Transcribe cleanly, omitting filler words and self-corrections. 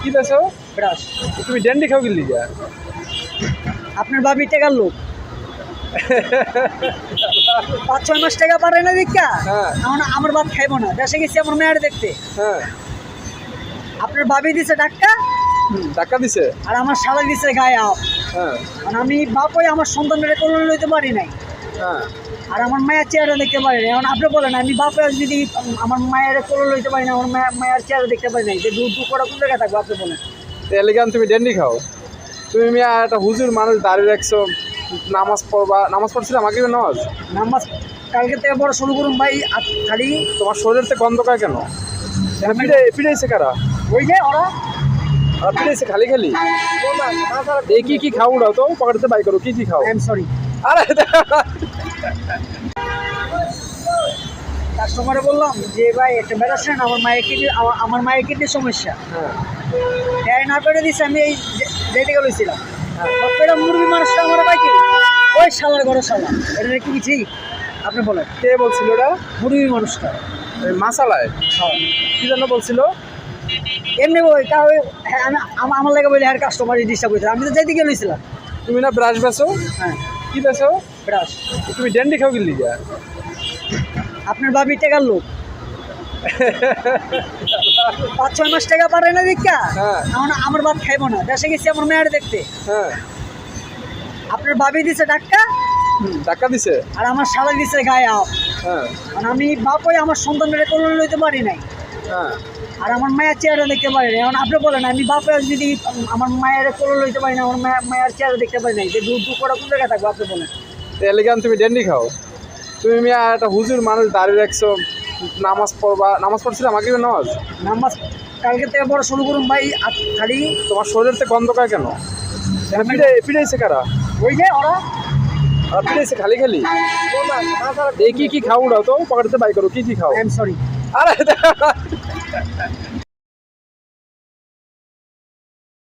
কি বেছো? ব্রাশ। তুমি ড্যান্ডি খাও কি লিগা? আপনার ভাবি টাকার লোক ৫-৬ মাস টাকা পাঠায় না দীক্ষা হ্যাঁ। এখন আমার বাপ খাইবো না দেশে গেছি আমার মেয়ের দেখতে। হ্যাঁ। আপনার ভাবি দিছে ডাক্কা টাকা দিছে? আর আমার শালা দিছে গায়ে আপ। হ্যাঁ। কারণ আমি বাপ হয়ে আমার সন্তানের কোলে লইতে পারি নাই হ্যাঁ। আর আমার মায়ের চেহারা দেখতে পারি না। এখন আপনি বলেন আমি বাপ হয়ে যদি আমার মায়ের কোলে লইতে পারি না, আমার মায়ের চেহারা দেখতে পারি নাই, যে দূর দূর করে কোন জায়গায় থাকবো আপনি বলেন। এলিগান তুমি ড্যান্ডি খাও? তুমি মিয়া একটা হুজুর মানুষ দাঁড়িয়ে রাখছো, নামাজ পড়বা, নামাজ পড়ছিলাম আগে নামাজ? নামাজ কালকে থেকে বড় শুরু করুন ভাই। খালি তোমার শরীর থেকে গন্ধ পায় কেন? পিড়াইছে কারা? ওই যে ওরা আর পিড়াইছে খালি খালি? এই কি খাও ওরাও তো পকেটে বাই করো, কি খাও? I am sorry. আরে কাস্টমারে বললাম যে ভাই একটা বেড়াচ্ছেন আমার মায়ের কিডনির সমস্যা। হ্যাঁ। হ্যাঁ না করে দিচ্ছে আমি এই যেতে গেছিলাম এটা মুরগি মানুষটা আমার ভাই কি ওই শালার ঘরে শালা এটা কি ঠিক আপনি বলেন? কে বলছিল ওটা? মুরগি মানুষটা মাসালায় কি জন্য বলছিল? এমনি ওই হ্যাঁ আমার লাগে বলে আর কাস্টমার ডিস্টার্ব হয়েছে, আমি তো যেতে গেছিলাম। তুমি না ব্রাশ বেছো? হ্যাঁ। কি বেছো? ব্রাশ। তুমি ড্যান্ডি খাও কি লিগা? আপনার ভাবি টাকার লোক ৫-৬ মাস টাকা পাঠায় না দীক্ষা হ্যাঁ। এখন আমার বাপ খাইবো না দেশে গেছি আমার মেয়ের দেখতে। হ্যাঁ। আপনার ভাবি দিছে ডাক্কা টাকা দিছে? আর আমার শালা দিছে গায়ে আপ। হ্যাঁ। কারণ আমি বাপ হয়ে আমার সন্তানের কোলে লইতে পারি নাই হ্যাঁ। আর আমার মায়ের চেহারা দেখতে পারি না। এখন আপনি বলেন আমি বাপ হয়ে যদি আমার মায়ের কোলে লইতে পারি না, আমার মায়ের চেহারা দেখতে পারি নাই, যে দূর দূর করে কোন জায়গায় থাকবো আপনি বলেন। এলিগান তুমি ড্যান্ডি খাও? তুমি মিয়া একটা হুজুর মানুষ দাঁড়িয়ে রাখছো, নামাজ পড়বা, নামাজ পড়ছিলাম আগে নামাজ? নামাজ কালকে থেকে বড় শুরু করুন ভাই। খালি তোমার শরীর থেকে গন্ধ পায় কেন? পিড়াইছে কারা? ওই যে ওরা আর পিড়াইছে খালি খালি? এই কি খাও ওরাও তো পকেটে বাই করো, কি খাও? I am sorry. আরে